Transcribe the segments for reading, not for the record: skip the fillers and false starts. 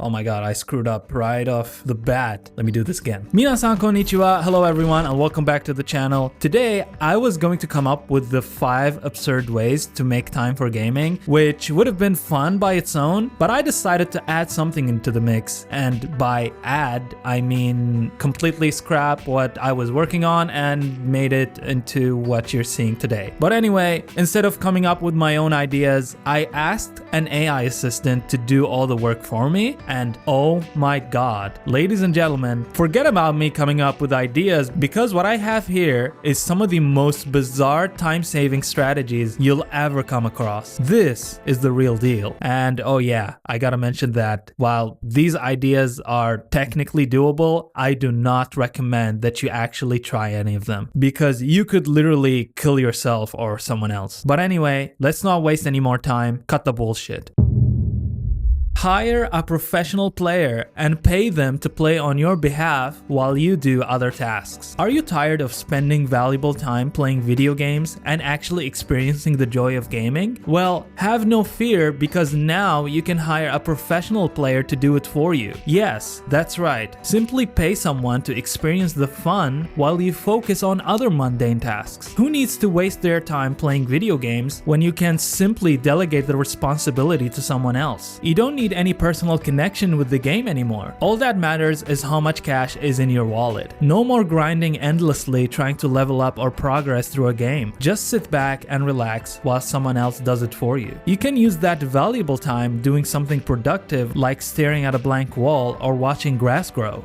Oh my god, I screwed up right off the bat. Let me do this again. Minasan konnichiwa. Hello everyone and welcome back to the channel. Today, I was going to come up with the 5 absurd ways to make time for gaming, which would have been fun by its own, but I decided to add something into the mix. And by add, I mean completely scrap what I was working on and made it into what you're seeing today. But anyway, instead of coming up with my own ideas, I asked an AI assistant to do all the work for me. And oh my god, ladies and gentlemen, forget about me coming up with ideas because what I have here is some of the most bizarre time-saving strategies you'll ever come across. This is the real deal. And oh yeah, I gotta mention that while these ideas are technically doable, I do not recommend that you actually try any of them because you could literally kill yourself or someone else. But anyway, let's not waste any more time. Cut the bullshit. Hire a professional player and pay them to play on your behalf while you do other tasks. Are you tired of spending valuable time playing video games and actually experiencing the joy of gaming? Well, have no fear because now you can hire a professional player to do it for you. Yes, that's right. Simply pay someone to experience the fun while you focus on other mundane tasks. Who needs to waste their time playing video games when you can simply delegate the responsibility to someone else? You don't need any personal connection with the game anymore. All that matters is how much cash is in your wallet. No more grinding endlessly trying to level up or progress through a game. Just sit back and relax while someone else does it for you. You can use that valuable time doing something productive like staring at a blank wall or watching grass grow.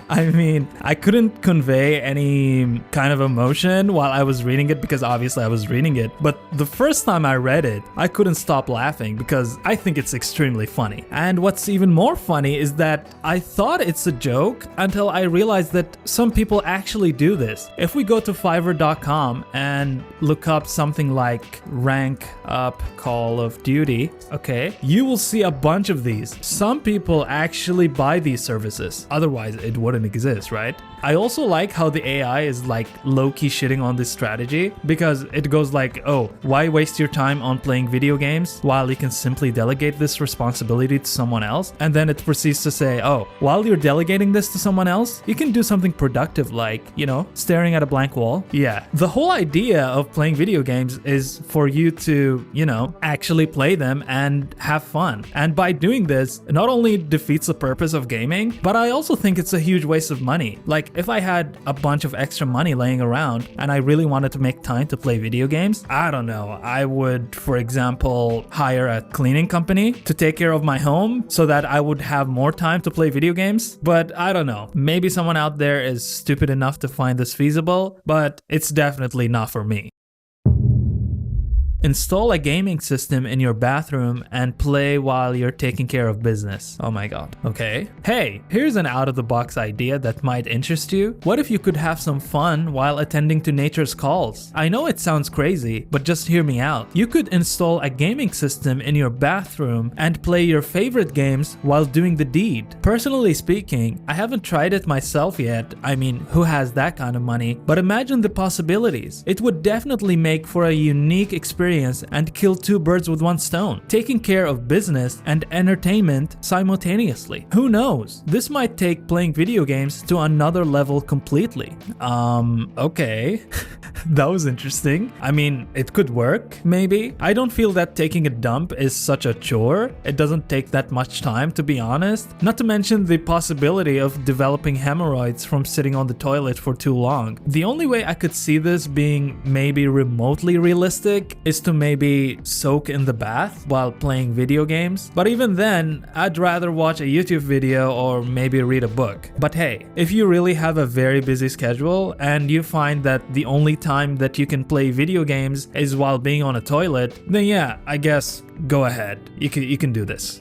I mean, I couldn't convey any kind of emotion while I was reading it because obviously I was reading it, but the first time I read it, I couldn't stop laughing because I think it's extremely funny. And what's even more funny is that I thought it's a joke until I realized that some people actually do this. If we go to Fiverr.com and look up something like rank up Call of Duty, okay, you will see a bunch of these. Some people actually buy these services, otherwise it wouldn't exist, right? I also like how the AI is like low-key shitting on this strategy because it goes like, oh, why waste your time on playing video games while you can simply delegate this responsibility to someone else? And then it proceeds to say, oh, while you're delegating this to someone else, you can do something productive like, you know, staring at a blank wall. Yeah, the whole idea of playing video games is for you to, you know, actually play them and have fun. And by doing this, it not only defeats the purpose of gaming, but I also think it's a huge waste of money. Like, if I had a bunch of extra money laying around and I really wanted to make time to play video games, I don't know, I would, for example, hire a cleaning company to take care of my home so that I would have more time to play video games. But I don't know, maybe someone out there is stupid enough to find this feasible, but it's definitely not for me. Install a gaming system in your bathroom and play while you're taking care of business. Oh my god. Okay. Hey, here's an out-of-the-box idea that might interest you. What if you could have some fun while attending to nature's calls? I know it sounds crazy, but just hear me out. You could install a gaming system in your bathroom and play your favorite games while doing the deed. Personally speaking, I haven't tried it myself yet. I mean, who has that kind of money? But imagine the possibilities. It would definitely make for a unique experience and kill 2 birds with 1 stone, taking care of business and entertainment simultaneously. Who knows? This might take playing video games to another level completely. Okay. That was interesting. I mean, it could work, maybe. I don't feel that taking a dump is such a chore. It doesn't take that much time, to be honest. Not to mention the possibility of developing hemorrhoids from sitting on the toilet for too long. The only way I could see this being maybe remotely realistic is to maybe soak in the bath while playing video games. But even then, I'd rather watch a YouTube video or maybe read a book. But hey, if you really have a very busy schedule and you find that the only time that you can play video games is while being on a toilet, then yeah, I guess go ahead. You can do this.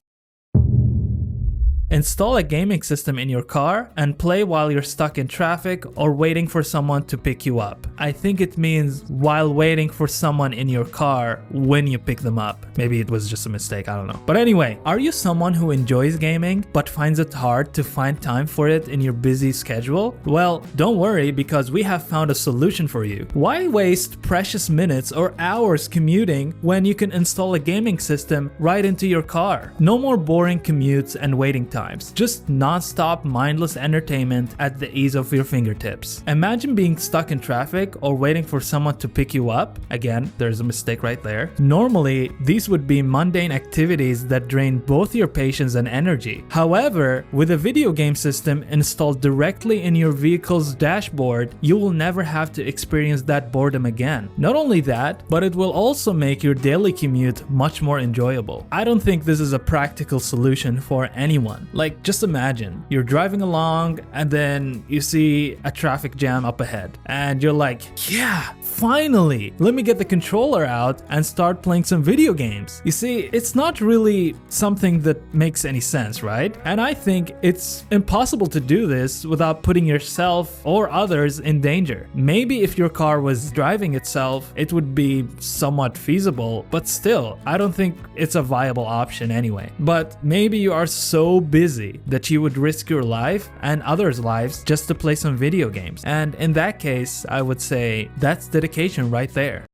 Install a gaming system in your car and play while you're stuck in traffic or waiting for someone to pick you up. I think it means while waiting for someone in your car when you pick them up. Maybe it was just a mistake, I don't know. But anyway, are you someone who enjoys gaming but finds it hard to find time for it in your busy schedule? Well, don't worry, because we have found a solution for you. Why waste precious minutes or hours commuting when you can install a gaming system right into your car? No more boring commutes and waiting times. Just non-stop mindless entertainment at the ease of your fingertips. Imagine being stuck in traffic or waiting for someone to pick you up. Again, there's a mistake right there. Normally, these would be mundane activities that drain both your patience and energy. However, with a video game system installed directly in your vehicle's dashboard, you will never have to experience that boredom again. Not only that, but it will also make your daily commute much more enjoyable. I don't think this is a practical solution for anyone. Like, just imagine you're driving along and then you see a traffic jam up ahead and you're like, yeah, finally, let me get the controller out and start playing some video games. You see, it's not really something that makes any sense, right? And I think it's impossible to do this without putting yourself or others in danger. Maybe if your car was driving itself, it would be somewhat feasible, but still, I don't think it's a viable option anyway. But maybe you are so busy that you would risk your life and others' lives just to play some video games. And in that case, I would say that's dedication right there.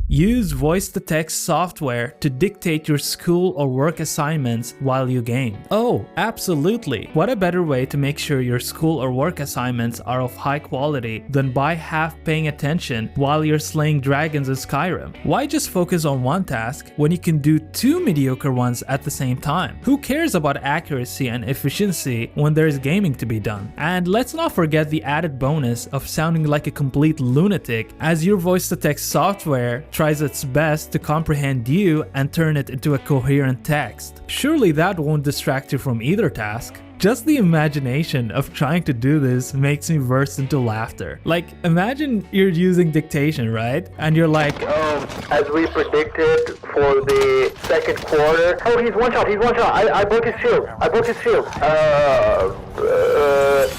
Use voice-to-text software to dictate your school or work assignments while you game. Oh, absolutely. What a better way to make sure your school or work assignments are of high quality than by half paying attention while you're slaying dragons in Skyrim. Why just focus on one task when you can do two mediocre ones at the same time? Who cares about accuracy and efficiency when there's gaming to be done? And let's not forget the added bonus of sounding like a complete lunatic as your voice-to-text software tries its best to comprehend you and turn it into a coherent text. Surely that won't distract you from either task. Just the imagination of trying to do this makes me burst into laughter. Like, imagine you're using dictation, right? And you're like, as we predicted for the second quarter. Oh, he's one shot. I broke his shield.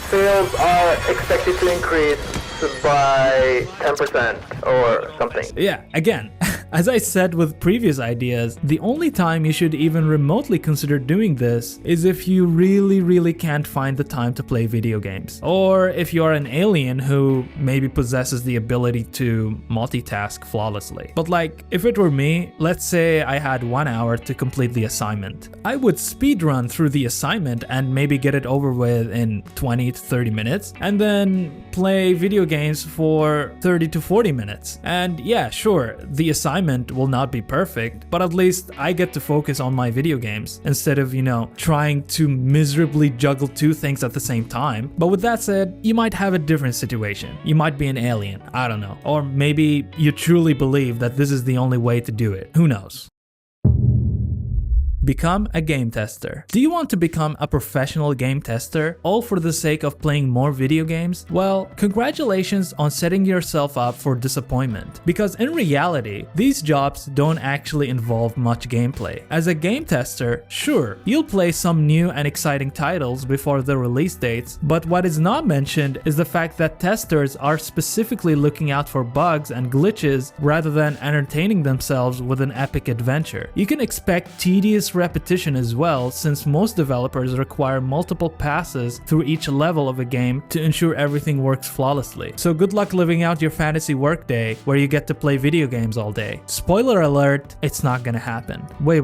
Sales are expected to increase by 10% or something. Yeah, again, as I said with previous ideas, the only time you should even remotely consider doing this is if you really can't find the time to play video games. Or if you're an alien who maybe possesses the ability to multitask flawlessly. But like, if it were me, let's say I had 1 hour to complete the assignment. I would speedrun through the assignment and maybe get it over with in 20 to 30 minutes, and then play video games for 30 to 40 minutes. And yeah, sure, the assignment will not be perfect, but at least I get to focus on my video games instead of, trying to miserably juggle two things at the same time. But with that said, you might have a different situation. You might be an alien, I don't know. Or maybe you truly believe that this is the only way to do it. Who knows? Become a game tester. Do you want to become a professional game tester, all for the sake of playing more video games? Well, congratulations on setting yourself up for disappointment. Because in reality, these jobs don't actually involve much gameplay. As a game tester, sure, you'll play some new and exciting titles before the release dates, but what is not mentioned is the fact that testers are specifically looking out for bugs and glitches rather than entertaining themselves with an epic adventure. You can expect tedious repetition as well, since most developers require multiple passes through each level of a game to ensure everything works flawlessly. So good luck living out your fantasy workday where you get to play video games all day. Spoiler alert, it's not gonna happen. Wait.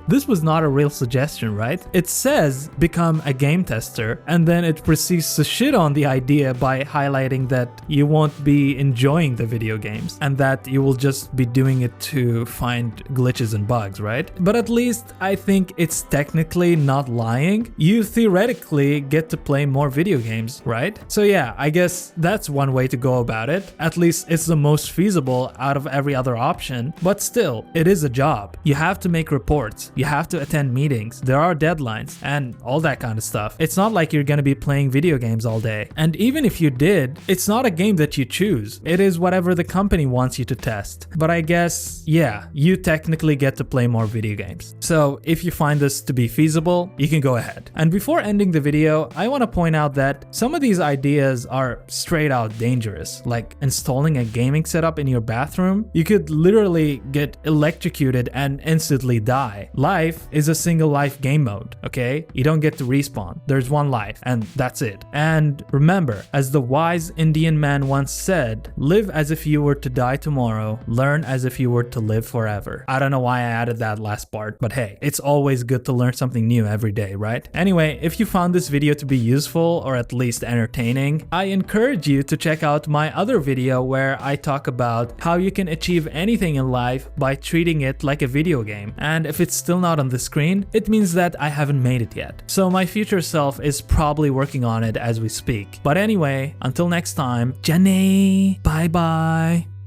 This was not a real suggestion, right? It says become a game tester, and then it proceeds to shit on the idea by highlighting that you won't be enjoying the video games and that you will just be doing it to find glitches and bugs, right? But at least I think it's technically not lying. You theoretically get to play more video games, right? So yeah, I guess that's one way to go about it. At least it's the most feasible out of every other option, but still, it is a job. You have to make reports, you have to attend meetings, there are deadlines, and all that kind of stuff. It's not like you're gonna be playing video games all day. And even if you did, it's not a game that you choose. It is whatever the company wants you to test. But I guess, yeah, you technically get to play more video games. So if you find this to be feasible, you can go ahead. And before ending the video, I want to point out that some of these ideas are straight out dangerous. Like installing a gaming setup in your bathroom, you could literally get electrocuted and instantly die. Life is a single life game mode, okay? You don't get to respawn. There's one life and that's it. And remember, as the wise Indian man once said, live as if you were to die tomorrow, learn as if you were to live forever. I don't know why I added that last part, but hey, it's always good to learn something new every day, right? Anyway, if you found this video to be useful or at least entertaining, I encourage you to check out my other video where I talk about how you can achieve anything in life by treating it like a video game. And if it's still not on the screen, it means that I haven't made it yet. So my future self is probably working on it as we speak. But anyway, until next time, Jenny, bye bye.